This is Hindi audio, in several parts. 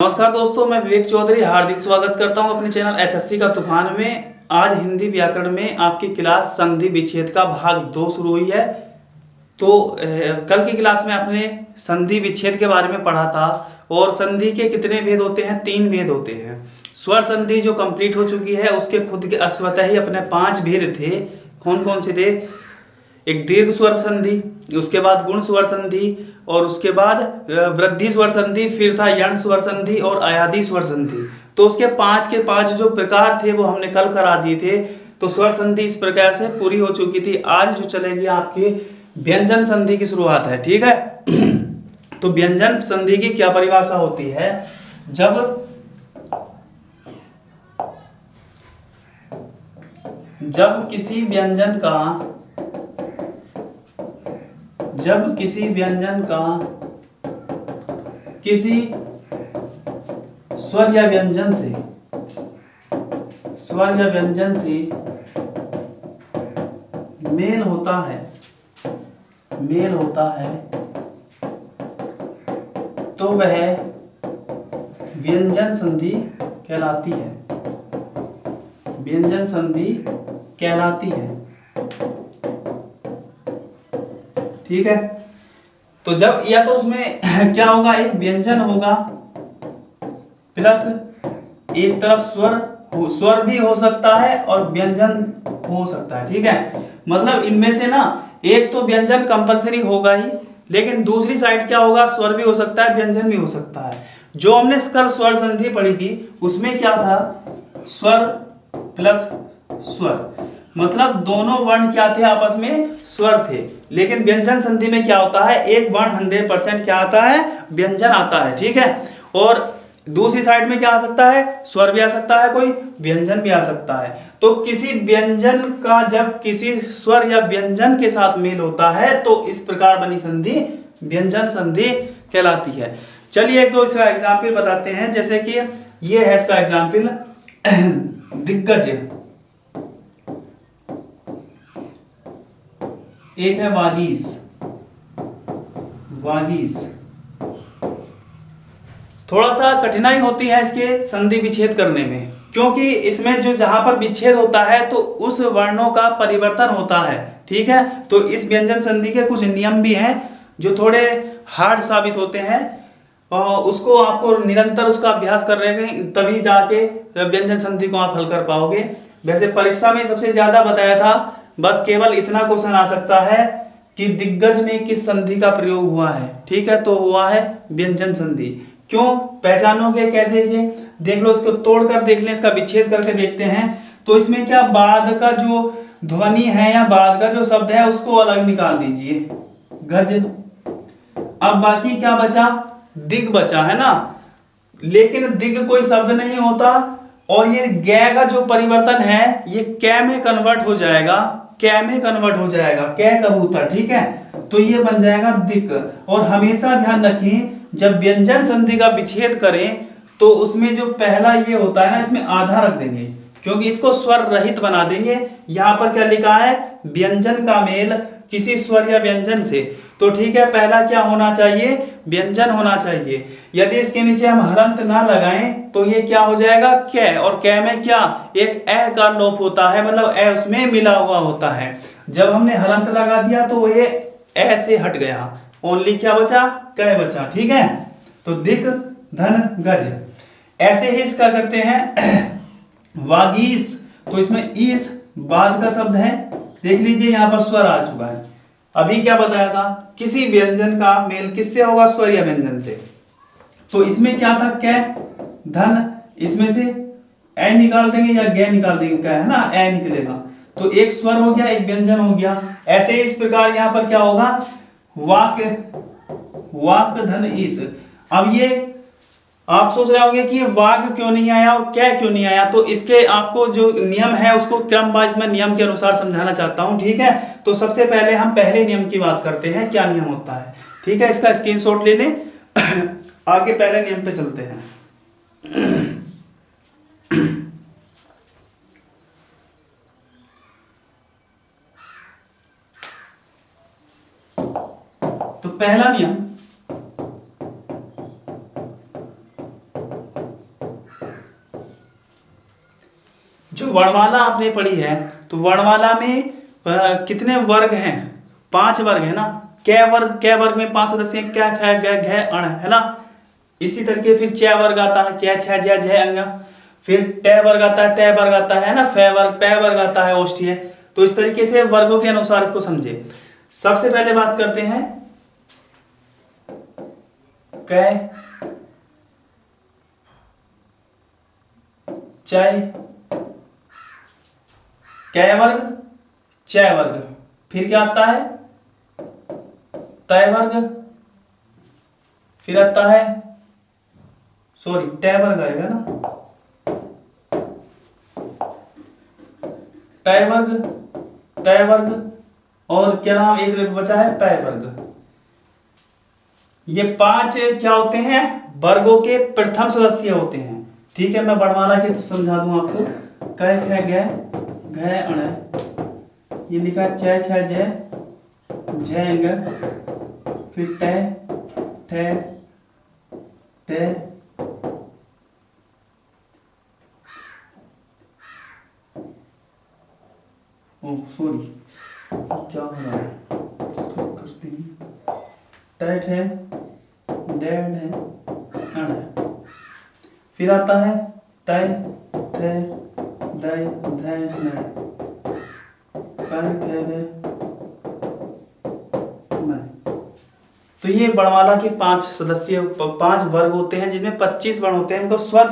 नमस्कार दोस्तों, मैं विवेक चौधरी हार्दिक स्वागत करता हूं अपने चैनल एसएससी का तूफान में। आज हिंदी व्याकरण में आपकी क्लास संधि विच्छेद का भाग 2 शुरू हुई है। तो कल की क्लास में आपने संधि विच्छेद के बारे में पढ़ा था और संधि के कितने भेद होते हैं? 3 भेद होते हैं। स्वर संधि जो कंप्लीट हो चुकी है उसके खुद के स्वतः ही अपने 5 भेद थे। कौन कौन से थे? एक दीर्घ स्वर संधि, उसके बाद गुण स्वर संधि, और उसके बाद वृद्धि स्वर संधि, फिर था यण स्वर संधि और अयादी स्वर संधि। तो उसके 5 के 5 जो प्रकार थे वो हमने कल करा दिए थे। तो स्वर संधि इस प्रकार से पूरी हो चुकी थी। आज जो चलेगी आपकी व्यंजन संधि की शुरुआत है, ठीक है। तो व्यंजन संधि की क्या परिभाषा होती है? जब किसी व्यंजन का किसी स्वर या व्यंजन से मेल होता है तो वह व्यंजन संधि कहलाती है। ठीक है। तो जब या तो उसमें क्या होगा, एक व्यंजन होगा प्लस एक तरफ स्वर भी हो सकता है और व्यंजन हो सकता है। ठीक है, मतलब इनमें से ना एक तो व्यंजन कंपलसरी होगा ही, लेकिन दूसरी साइड क्या होगा, स्वर भी हो सकता है, व्यंजन भी हो सकता है। जो हमने कल स्वर संधि पढ़ी थी उसमें क्या था, स्वर प्लस स्वर, मतलब दोनों वर्ण क्या थे, आपस में स्वर थे। लेकिन व्यंजन संधि में क्या होता है, एक वर्ण 100% क्या आता है, व्यंजन आता है। ठीक है, और दूसरी साइड में क्या आ सकता है, स्वर भी आ सकता है, कोई व्यंजन भी आ सकता है। तो किसी व्यंजन का जब किसी स्वर या व्यंजन के साथ मेल होता है तो इस प्रकार बनी संधि व्यंजन संधि कहलाती है। चलिए एक दो इसका एग्जाम्पल बताते हैं। जैसे कि ये है इसका एग्जाम्पल, दिग्गज, एक है वागीश। थोड़ा सा कठिनाई होती है इसके संधि विच्छेद करने में, क्योंकि इसमें जो जहां पर विच्छेद होता है तो उस वर्णों का परिवर्तन होता है। ठीक है, तो इस व्यंजन संधि के कुछ नियम भी हैं जो थोड़े हार्ड साबित होते हैं, और उसको आपको निरंतर उसका अभ्यास कर रहे हैं तभी जाके व्यंजन संधि को आप हल कर पाओगे। वैसे परीक्षा में सबसे ज्यादा बताया था, बस केवल इतना क्वेश्चन आ सकता है कि दिग्गज में किस संधि का प्रयोग हुआ है। ठीक है, तो हुआ है व्यंजन संधि। क्यों पहचानोगे, कैसे से देख लो, इसको तोड़कर देख लें, इसका विच्छेद करके देखते हैं। तो इसमें क्या, बाद का जो ध्वनि है या बाद का जो शब्द है उसको अलग निकाल दीजिए, गज। अब बाकी क्या बचा, दिग बचा, है ना। लेकिन दिग कोई शब्द नहीं होता, और ये ग का जो परिवर्तन है ये कै में कन्वर्ट हो जाएगा, कै कबूतर। ठीक है, तो ये बन जाएगा दिक। और हमेशा ध्यान रखें जब व्यंजन संधि का विच्छेद करें तो उसमें जो पहला ये होता है ना, इसमें आधा रख देंगे क्योंकि इसको स्वर रहित बना देंगे। यहां पर क्या लिखा है, व्यंजन का मेल किसी स्वर या व्यंजन से। तो ठीक है, पहला क्या होना चाहिए, व्यंजन होना चाहिए। यदि इसके नीचे हम हलंत ना लगाएं तो ये क्या हो जाएगा, कै, और कै में क्या, एक ए का लोप होता है, मतलब ए उसमें मिला हुआ होता है। जब हमने हलंत लगा दिया तो ये ए से हट गया, ओनली क्या बचा, कै बचा। ठीक है, तो दिक धन गज। ऐसे ही इसका करते हैं वागीश। तो इसमें ईस बाद का शब्द है, देख लीजिए यहां पर स्वर आ चुका है। अभी क्या बताया था, किसी व्यंजन का मेल किससे होगा, स्वर या व्यंजन से। तो इसमें क्या था, कै धन, इसमें से ए निकाल देंगे या गे निकाल देंगे, क्या है ना, ए निकलेगा। तो एक स्वर हो गया, एक व्यंजन हो गया। ऐसे इस प्रकार यहां पर क्या होगा, वाक धन ईस। अब ये आप सोच रहे होंगे कि वाग क्यों नहीं आया और क्या क्यों नहीं आया, तो इसके आपको जो नियम है उसको क्रम वाइज मैं नियम के अनुसार समझाना चाहता हूं। ठीक है, तो सबसे पहले हम पहले नियम की बात करते हैं, क्या नियम होता है। ठीक है, इसका स्क्रीनशॉट ले लें आगे पहले नियम पे चलते हैं। तो पहला नियम, जो वर्णमाला आपने पढ़ी है तो वर्णमाला में कितने वर्ग हैं? 5 वर्ग है ना। कै वर्ग में 5 सदस्य हैं, क्या ख ग घ अण है ना। इसी तरीके फिर च वर्ग आता है, च छ ज झ अंग। फिर ट वर्ग आता है, त वर्ग आता है ना, फ वर्ग, प वर्ग आता है, ओष्ठीय। तो इस तरीके से वर्गों के अनुसार इसको समझे। सबसे पहले बात करते हैं कै, चय, कै वर्ग, च वर्ग, फिर क्या आता है तय वर्ग, फिर आता है ट वर्ग आएगा ना, टय वर्ग, तय वर्ग, और क्या नाम एक बचा है पय वर्ग। ये 5 क्या होते हैं? वर्गों के प्रथम सदस्य होते हैं। ठीक है, मैं वर्णमाला के तो समझा दूं आपको। कै ख ग घ अण, ये लिखा है च छ ज झ अंग, फिर ट ठ ट, क्या हो रहा है, इसको करते हैं। टैट है, डेड है, अण है, फिर आता है तय, थे, दय, धय, न, कर, थे, मैं। तो ये वर्णमाला के 5 वर्ग होते हैं, जिनमें 25 वर्ण होते हैं। इनको स्वर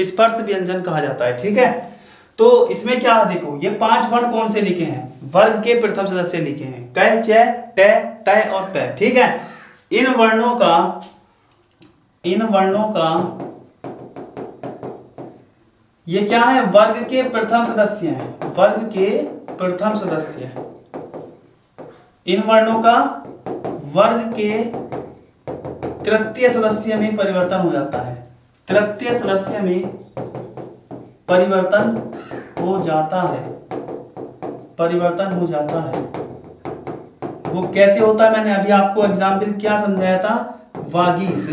स्पर्श व्यंजन कहा जाता है। ठीक है, तो इसमें क्या है, देखो ये 5 वर्ण कौन से लिखे हैं? वर्ग के प्रथम सदस्य लिखे हैं, कै, च, ट, तय और प। ठीक है, इन वर्णों का ये क्या है? वर्ग के प्रथम सदस्य हैं, वर्ग के प्रथम सदस्य। इन वर्णों का वर्ग के तृतीय सदस्य में परिवर्तन हो जाता है, तृतीय सदस्य में परिवर्तन हो जाता है, परिवर्तन हो जाता है। वो कैसे होता है? मैंने अभी आपको एग्जाम्पल क्या समझाया था, वागीश।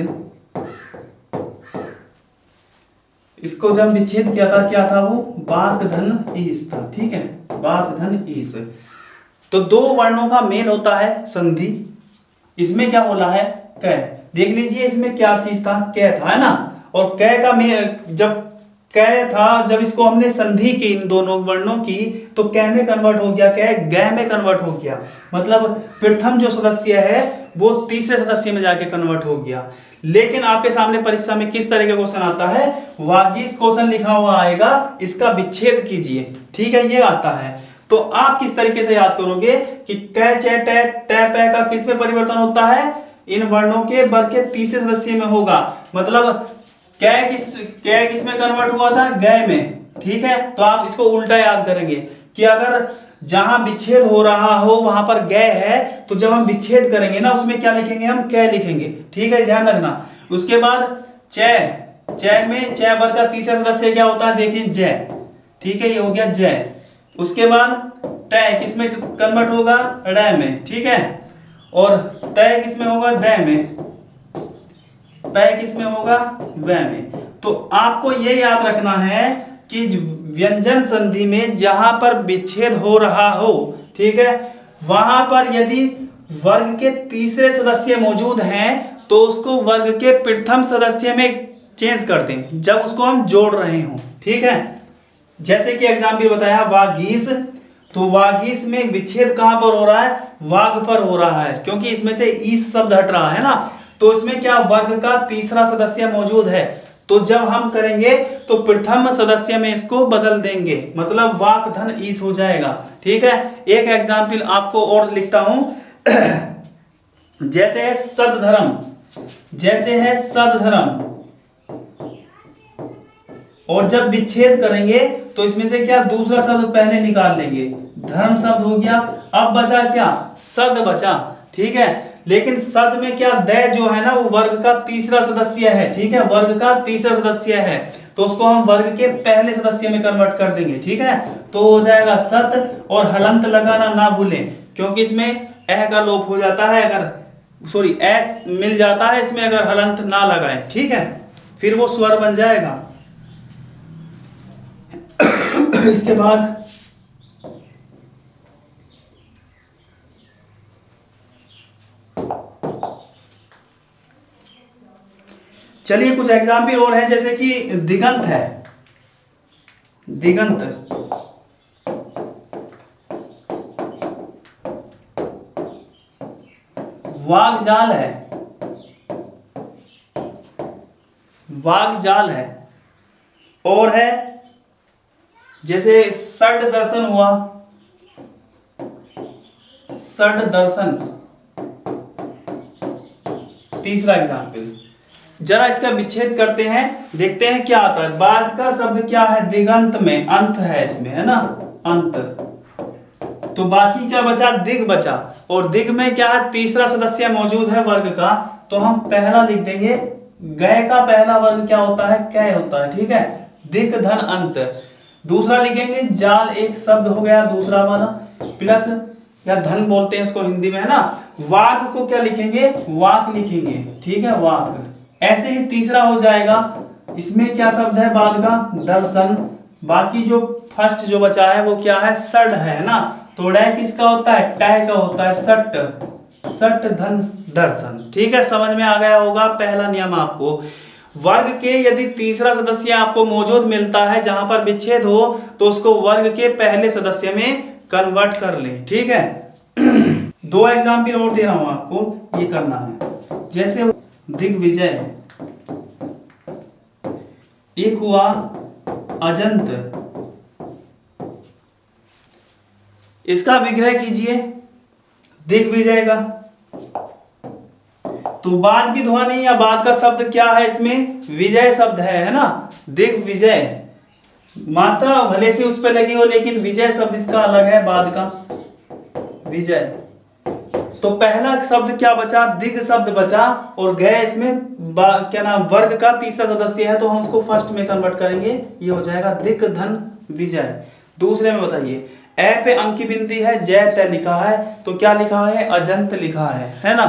इसको जब विच्छेद किया था, क्या था वो? बाक धन ईस था। ठीक है, बाक धन ईस। तो 2 वर्णों का मेल होता है संधि। इसमें क्या बोला है? कै। देख लीजिए इसमें क्या चीज था, कै था, है ना। और कै का मेल, जब कै था, जब इसको हमने संधि की इन दोनों वर्णों की, तो कै में कन्वर्ट हो गया, कै गै में कन्वर्ट हो गया। मतलब प्रथम जो सदस्य है वो तीसरे सदस्य में जाके कन्वर्ट हो गया। लेकिन आपके सामने परीक्षा में किस तरह का क्वेश्चन आता है? वागीश क्वेश्चन लिखा हुआ आएगा, इसका विच्छेद कीजिए। ठीक है, ये आता है। तो आप किस तरीके से याद करोगे कि कै, च, ट, त, प का किस में परिवर्तन होता है? इन वर्णों के वर्ग के तीसरे सदस्य में होगा। मतलब कै किस में कन्वर्ट हुआ था? गै में। ठीक है, तो आप इसको उल्टा याद करेंगे कि अगर जहां विच्छेद हो रहा हो वहां पर गै है, तो जब हम विच्छेद करेंगे ना, उसमें क्या लिखेंगे? हम कै लिखेंगे। ठीक है, ध्यान रखना। उसके बाद च में च वर्ग का तीसरा सदस्य क्या होता है? देखिए जय। ठीक है, ये हो गया जय। उसके बाद ट किस में कन्वर्ट होगा? ड़ में। ठीक है, और तय किस में होगा? द में। पै किस में होगा? व में। तो आपको ये याद रखना है कि व्यंजन संधि में जहां पर विच्छेद हो रहा हो, ठीक है, वहां पर यदि वर्ग के तीसरे सदस्य मौजूद हैं तो उसको वर्ग के प्रथम सदस्य में चेंज कर दें जब उसको हम जोड़ रहे हो। ठीक है, जैसे कि एग्जाम्पल बताया वागीश, तो वागीश में विच्छेद कहां पर हो रहा है? वाग पर हो रहा है, क्योंकि इसमें से ईस शब्द हट रहा है ना। तो इसमें क्या वर्ग का तीसरा सदस्य मौजूद है, तो जब हम करेंगे तो प्रथम सदस्य में इसको बदल देंगे, मतलब वाक धन ईस हो जाएगा। ठीक है, एक एग्जाम्पल आपको और लिखता हूं। जैसे है सदधर्म, जैसे है सदधर्म, और जब विच्छेद करेंगे तो इसमें से क्या दूसरा शब्द पहले निकाल लेंगे, धर्म शब्द हो गया। अब बचा क्या? सद बचा। ठीक है, लेकिन सद में क्या दै जो है ना वो वर्ग का तीसरा सदस्य है। ठीक है, वर्ग का तीसरा सदस्य है, तो उसको हम वर्ग के पहले सदस्य में कन्वर्ट कर देंगे। ठीक है, तो हो जाएगा सत, और हलंत लगाना ना भूलें क्योंकि इसमें ए का लोप हो जाता है, अगर ए मिल जाता है इसमें अगर हलंत ना लगाए। ठीक है, फिर वो स्वर बन जाएगा। इसके बाद चलिए कुछ एग्जाम्पल और है, जैसे कि दिगंत है, दिगंत, वागजाल है, वागजाल है, और है जैसे षड दर्शन हुआ, षड दर्शन, तीसरा एग्जाम्पल। जरा इसका विच्छेद करते हैं, देखते हैं क्या आता है। बाद का शब्द क्या है, दिगंत में अंत है, इसमें है ना अंत, तो बाकी क्या बचा, दिग बचा, और दिग में क्या है, तीसरा सदस्य मौजूद है वर्ग का, तो हम पहला लिख देंगे, गय का पहला वर्ग क्या होता है, कै होता है, ठीक है, दिग धन अंत। दूसरा लिखेंगे जाल, एक शब्द हो गया दूसरा वाला, प्लस या धन बोलते हैं इसको हिंदी में, है ना। वाक को क्या लिखेंगे, वाक लिखेंगे, ठीक है, वाक। ऐसे ही तीसरा हो जाएगा, इसमें क्या शब्द है बाद का, दर्शन। बाकी जो फर्स्ट जो बचा है वो क्या है, सड है ना, तो रै किसका होता है, टै का होता है, सट, सट धन दर्शन, ठीक है। समझ में आ गया होगा पहला नियम आपको। वर्ग के यदि तीसरा सदस्य आपको मौजूद मिलता है जहां पर विच्छेद हो, तो उसको वर्ग के पहले सदस्य में कन्वर्ट कर लें, ठीक है। दो एग्जाम्पल और दे रहा हूं आपको, ये करना है। जैसे दिग्विजय, एक हुआ अजंत, इसका विग्रह कीजिए दिग्विजय का, तो बाद की ध्वनि या बाद का शब्द क्या है, इसमें विजय शब्द है ना, दिग्विजय, मात्रा भले से उस पर लगी हो लेकिन विजय शब्द इसका अलग है, बाद का विजय। तो पहला शब्द क्या बचा, दिग शब्द बचा, और गए इसमें क्या नाम, वर्ग का तीसरा सदस्य है, तो हम उसको फर्स्ट में कन्वर्ट करेंगे, ये हो जाएगा दिग धन विजय। दूसरे में बताइए, ए पे अंक की बिंदी है, जय तय लिखा है, तो क्या लिखा है, अजंत लिखा है ना,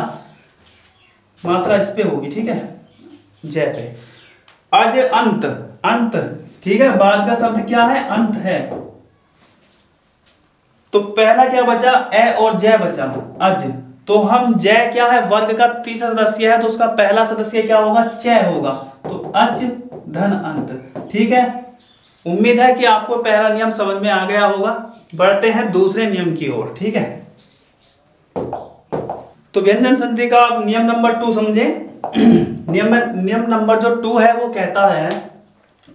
मात्रा इस पे होगी, ठीक है, जय पे। अज अंत, अंत, ठीक है, बाद का शब्द क्या है, अंत है, तो पहला क्या बचा, ए और जय बचा, अज। तो हम जय क्या है, वर्ग का तीसरा सदस्य है, तो उसका पहला सदस्य क्या होगा, चय होगा, तो अच धन अंत, ठीक है। उम्मीद है कि आपको पहला नियम समझ में आ गया होगा। बढ़ते हैं दूसरे नियम की ओर, ठीक है। तो व्यंजन संधि का नियम नंबर 2 समझे। नियम नंबर जो 2 है वो कहता है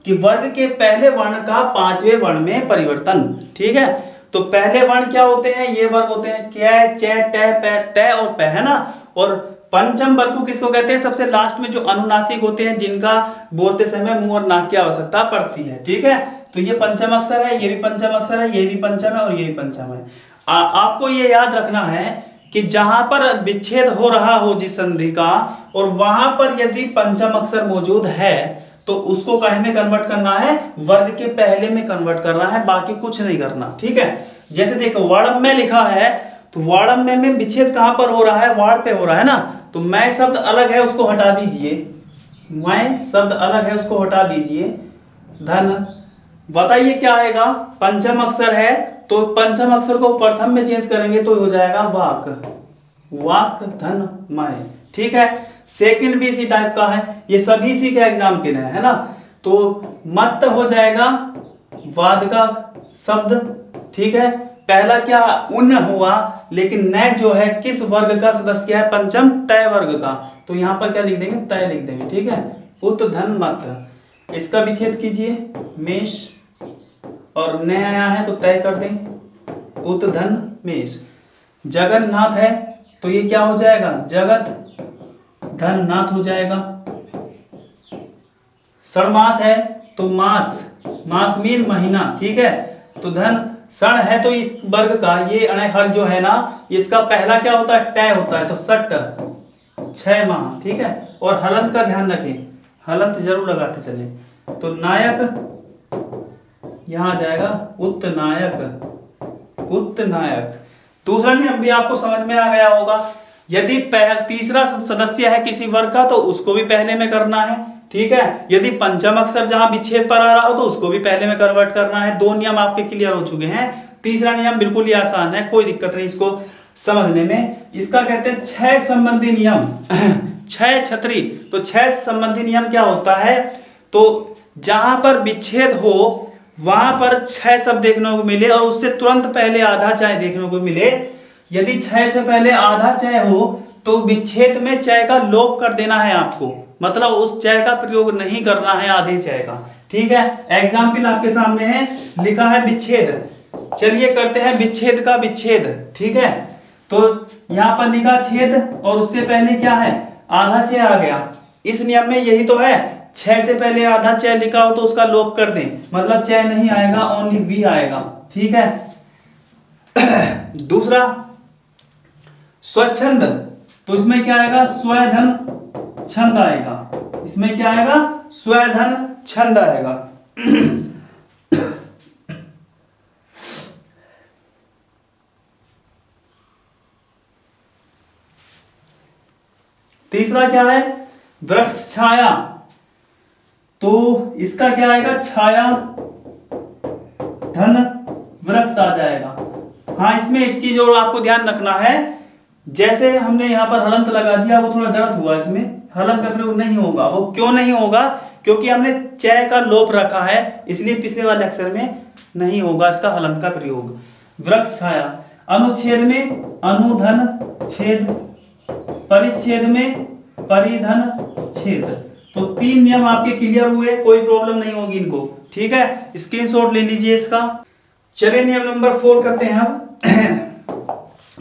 कि वर्ग के पहले वर्ण का पांचवें वर्ण में परिवर्तन, ठीक है। तो पहले वर्ण क्या होते हैं, ये वर्ग होते हैं, कै, चे, टे, पै, तै और पै, है ना। और पंचम वर्ग को किसको कहते हैं, सबसे लास्ट में जो अनुनासिक होते हैं, जिनका बोलते समय मुंह और नाक की आवश्यकता पड़ती है, ठीक है। तो ये पंचम अक्षर है, ये भी पंचम अक्षर है, ये भी पंचम है और ये भी पंचम है। आपको ये याद रखना है कि जहां पर विच्छेद हो रहा हो जिस संधि का, और वहां पर यदि पंचम अक्षर मौजूद है, तो उसको काहे में कन्वर्ट करना है, वर्ग के पहले में कन्वर्ट करना है, बाकी कुछ नहीं करना, ठीक है। जैसे देखो वाड़म में लिखा है, तो वाड़म में विच्छेद कहां पर हो रहा है, वाड़ पे हो रहा है ना, तो मैं शब्द अलग है उसको हटा दीजिए, मैं शब्द अलग है उसको हटा दीजिए, धन, बताइए क्या आएगा, पंचम अक्षर है, तो पंचम अक्षर को प्रथम में चेंज करेंगे तो हो जाएगा वाक, वाक धन मय, ठीक है। सेकंड भी इसी टाइप का है, ये सभी इसी के एग्जाम्पल है ना। तो मत हो जाएगा वाद का शब्द, ठीक है। पहला क्या उन हुआ, लेकिन न जो है किस वर्ग का सदस्य है, पंचम तय वर्ग का, तो यहां पर क्या लिख देंगे, तय लिख देंगे, ठीक है। उत धन मत, इसका विच्छेद कीजिए, मेष, और न आया है तो तय कर दें, उत धन मेष। जगन्नाथ है तो ये क्या हो जाएगा, जगत धन नाथ हो जाएगा। षणमास है तो मास, मास मीन महीना, ठीक है। तो धन षण है तो इस वर्ग का, ये अणहर जो है ना, इसका पहला क्या होता है, टय होता है, तो सट 6 माह, ठीक है। और हलंत का ध्यान रखें, हलंत जरूर लगाते चले। तो नायक यहां आ जाएगा उत्नायक, उत्नायक। दूसरा नियम भी आपको समझ में आ गया होगा। यदि तीसरा सदस्य है किसी वर्ग का तो उसको भी पहले में करना है, ठीक है। यदि पंचम अक्षर जहां विच्छेद पर आ रहा हो तो उसको भी पहले में कन्वर्ट करना है। 2 नियम आपके क्लियर हो चुके हैं। तीसरा नियम बिल्कुल ही आसान है, कोई दिक्कत नहीं इसको समझने में। इसका कहते हैं क्षय संबंधी नियम। क्षय छतरी, तो क्षय संबंधी नियम क्या होता है, तो जहां पर विच्छेद हो वहां पर क्षय शब्द देखने को मिले और उससे तुरंत पहले आधा चय देखने को मिले। यदि क्षय से पहले आधा चय हो तो विच्छेद में चय का लोप कर देना है आपको, मतलब उस चय का प्रयोग नहीं करना है आधे चय का, ठीक है। एग्जाम्पल आपके सामने है, लिखा है विच्छेद। चलिए करते हैं विच्छेद का विच्छेद, ठीक है। तो यहाँ पर लिखा छेद और उससे पहले क्या है, आधा चय आ गया। इस नियम में यही तो है, 6 से पहले आधा चय लिखा हो तो उसका लोप कर दें, मतलब चय नहीं आएगा, ओनली वी आएगा, ठीक है। दूसरा स्वच्छंद, तो इसमें क्या आएगा, स्वधन छंद आएगा। इसमें क्या आएगा, स्वधन छंद आएगा। तीसरा क्या है, वृक्ष छाया, तो इसका क्या आएगा, छाया धन वृक्ष आ जाएगा। हाँ, इसमें एक चीज और आपको ध्यान रखना है, जैसे हमने यहाँ पर हलंत लगा दिया, वो थोड़ा गलत हुआ, इसमें हलंत का प्रयोग नहीं होगा। वो क्यों नहीं होगा, क्योंकि हमने चय का लोप रखा है, इसलिए पिछले वाले अक्षर में नहीं होगा इसका हलंत का प्रयोग। वृक्ष छाया, अनुच्छेद में अनुधन छेद, परिच्छेद में परिधन छेद। तो 3 नियम आपके क्लियर हुए, कोई प्रॉब्लम नहीं होगी इनको, ठीक है। स्क्रीनशॉट ले लीजिए इसका। चलिए नियम नंबर 4 करते हैं अब।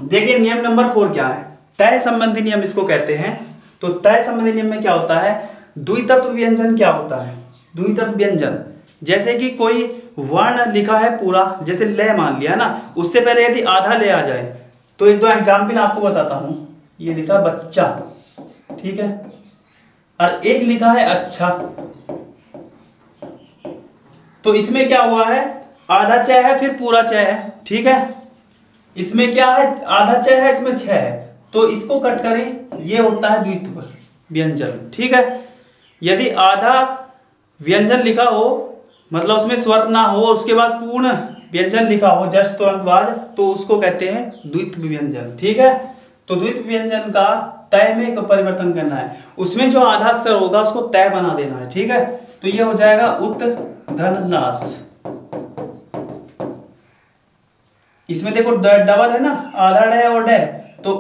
देखिए नियम नंबर 4 क्या है, तय संबंधी नियम इसको कहते हैं। तो तय संबंधी नियम में क्या होता है, द्वितत्व व्यंजन क्या होता है, द्वितत्व व्यंजन, जैसे कि कोई वर्ण लिखा है पूरा, जैसे ले मान लिया ना, उससे पहले यदि आधा ले आ जाए, तो 1-2 एग्जाम्पल आपको बताता हूं। ये लिखा बच्चा, ठीक है, और एक लिखा है अच्छा, तो इसमें क्या हुआ है, आधा चय है फिर पूरा चय है, ठीक है। इसमें क्या है, आधा चय है, इसमें 6 है, तो इसको कट करें, ये होता है द्वित्व व्यंजन, ठीक है। यदि आधा व्यंजन लिखा हो, मतलब उसमें स्वर ना हो, उसके बाद पूर्ण व्यंजन लिखा हो जस्ट तुरंत बाद, तो उसको कहते हैं द्वित्व व्यंजन, ठीक है। तो द्वित्व व्यंजन का तय में परिवर्तन करना है, उसमें जो आधा अक्षर होगा उसको तय बना देना है, ठीक है। तो ये हो जाएगा उत धन नास। इसमें देखो डबल है ना, आधा डे और डे, तो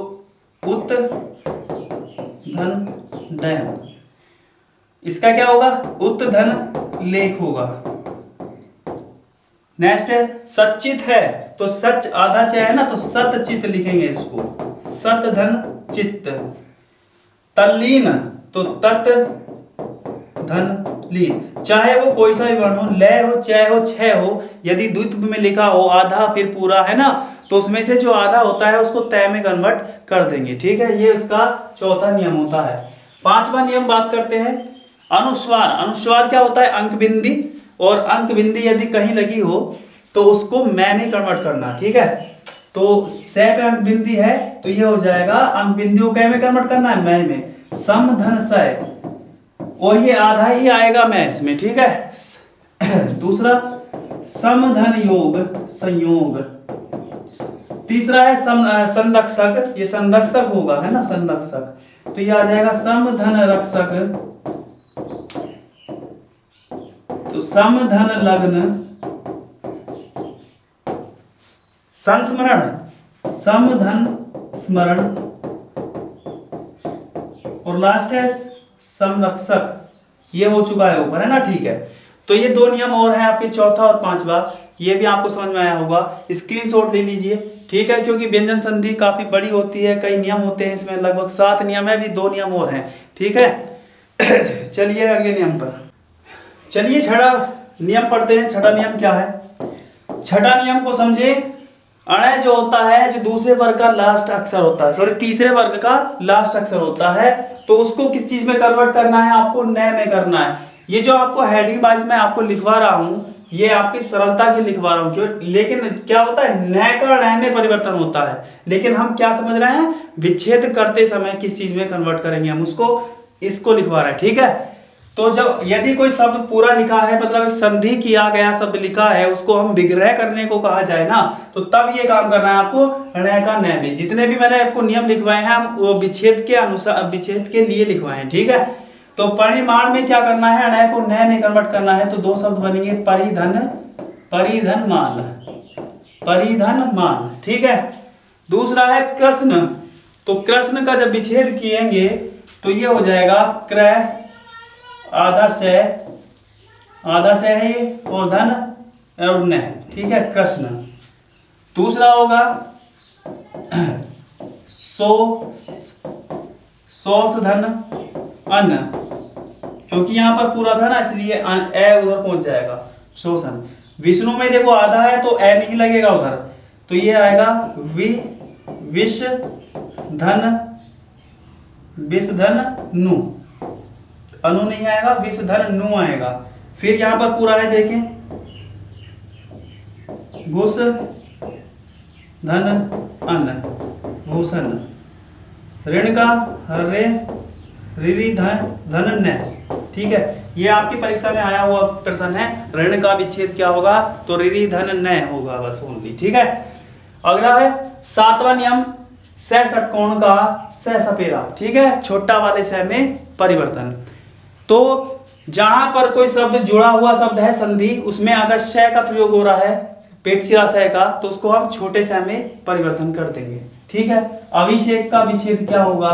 उत धन डैम। इसका क्या होगा, उत धन लेख होगा। नेक्स्ट है सच्चित है, तो सच आधा चय है ना, तो सतचित लिखेंगे इसको, सत धन चित्त। तल्लीन, तो तत् धन लीन, चाहे वो कोई सा भी वर्ण हो, लय हो, चय हो, छय हो, यदि द्वित्व में लिखा हो आधा फिर पूरा है ना, तो उसमें से जो आधा होता है उसको तय में कन्वर्ट कर देंगे, ठीक है। ये उसका चौथा नियम होता है। 5वां नियम बात करते हैं अनुस्वार। अनुस्वार क्या होता है, अंक बिंदी, और अंक बिंदी यदि कहीं लगी हो तो उसको मैं में कन्वर्ट करना, ठीक है। तो से पे अंक बिंदी है, तो ये हो जाएगा अंक बिंदी को कै में कन्वर्ट करना है, मैं में। सम धन सय, और ये आधा ही आएगा मैं इसमें, ठीक है। दूसरा समधन योग संयोग। तीसरा है संदक्षक, ये संदक्षक होगा है ना, संदक्षक, तो ये आ जाएगा समधन रक्षक, तो समधन लग्न संस्मरण, समधन स्मरण, और लास्ट है संरक्षक। ये हो चुका है ऊपर है ना, ठीक है। तो ये 2 नियम और हैं आपके, चौथा और 5वां, ये भी आपको समझ में आया होगा। स्क्रीनशॉट ले लीजिए, ठीक है, क्योंकि व्यंजन संधि काफी बड़ी होती है, कई नियम होते हैं इसमें, लगभग 7 नियम है, अभी 2 नियम और हैं, ठीक है। चलिए अगले नियम पर, चलिए छठा नियम पढ़ते हैं। छठा नियम क्या है, छठा नियम को समझे। अणय जो होता है, जो दूसरे वर्ग का लास्ट अक्षर होता है, सॉरी तीसरे वर्ग का लास्ट अक्षर होता है, तो उसको किस चीज में कन्वर्ट करना है, आपको न में करना है। ये जो आपको हेडिंग वाइज में आपको लिखवा रहा हूँ, ये आपकी सरलता के लिखवा रहा हूँ, क्यों, लेकिन क्या होता है, न का ण में परिवर्तन होता है, लेकिन हम क्या समझ रहे हैं, विच्छेद करते समय किस चीज में कन्वर्ट करेंगे हम उसको, इसको लिखवा रहे हैं, ठीक है। तो जब यदि कोई शब्द पूरा लिखा है, मतलब संधि किया गया शब्द लिखा है, उसको हम विग्रह करने को कहा जाए ना, तो तब ये काम करना है आपको ण का न में। जितने भी मैंने आपको नियम लिखवाए हैं हम वो विच्छेद के अनुसार, विच्छेद के लिए लिखवाए हैं, ठीक है। तो परिमाण में क्या करना है, ण को न में कन्वर्ट करना है, तो दो शब्द बनेंगे परिधन, परिधनमान, परिधनमान, ठीक है। दूसरा है कृष्ण, तो कृष्ण का जब विच्छेद किएंगे तो ये हो जाएगा क्रय, आधा से है ये, और धन और न, ठीक है, कृष्ण। दूसरा होगा सौस धन अन्न, क्योंकि यहां पर पूरा था ना इसलिए ए उधर पहुंच जाएगा, शोषण। विष्णु में देखो आधा है तो ए नहीं लगेगा उधर, तो ये आएगा विष धन नु, अनु नहीं आएगा, विष धन नु आएगा। फिर यहां पर पूरा है देखें, भूष धन अन्न, भूषण। ऋण का रे ऋ धन न, ठीक है। ये आपकी परीक्षा में आया हुआ प्रश्न है, ऋण का विच्छेद क्या होगा, तो ऋ धन न होगा बस ओनली, ठीक है। अगला है सातवां नियम, स षटकोण का स सपेरा, ठीक है, छोटा वाले स में परिवर्तन। तो जहां पर कोई शब्द जुड़ा हुआ शब्द है संधि, उसमें अगर श का प्रयोग हो रहा है, पेट सिरा स का, तो उसको हम छोटे स में परिवर्तन कर देंगे, ठीक है। अभिषेक का विच्छेद क्या होगा,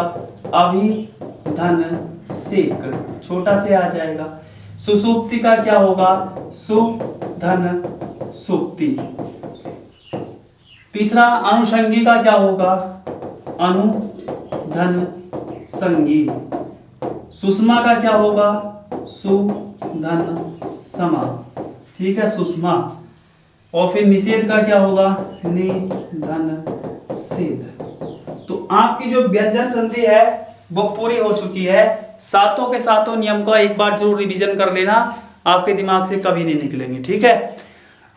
अभिधन सेक, छोटा से आ जाएगा। सुसुप्ति का क्या होगा, सुधन सुप्ति। तीसरा अनुषंगी का क्या होगा, अनुधन संगी। सुषमा का क्या होगा, सुधन समा, ठीक है, सुषमा। और फिर निषेध का क्या होगा, निधन सेध। तो आपकी जो व्यंजन संधि है वो पूरी हो चुकी है। सातों के सातों नियम का एक बार जरूर रिवीजन कर लेना, आपके दिमाग से कभी नहीं निकलेंगे, ठीक है।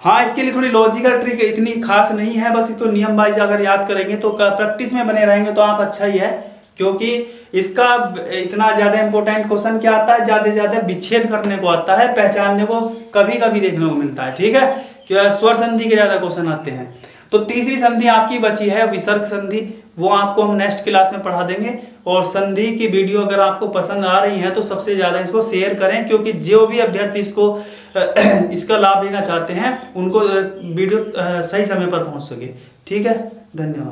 हाँ, इसके लिए थोड़ी लॉजिकल ट्रिक इतनी खास नहीं है, बस इसको नियम वाइज अगर याद करेंगे तो प्रैक्टिस में बने रहेंगे तो आप अच्छा ही है, क्योंकि इसका इतना ज्यादा इंपॉर्टेंट क्वेश्चन क्या आता है, ज्यादा से ज्यादा विच्छेद करने को आता है, पहचानने को कभी कभी देखने को मिलता है, ठीक है। क्या स्वर संधि के ज्यादा क्वेश्चन आते हैं। तो तीसरी संधि आपकी बची है विसर्ग संधि, वो आपको हम नेक्स्ट क्लास में पढ़ा देंगे। और संधि की वीडियो अगर आपको पसंद आ रही है तो सबसे ज्यादा इसको शेयर करें, क्योंकि जो भी अभ्यर्थी इसका लाभ लेना चाहते हैं उनको वीडियो सही समय पर पहुंच सके, ठीक है। धन्यवाद।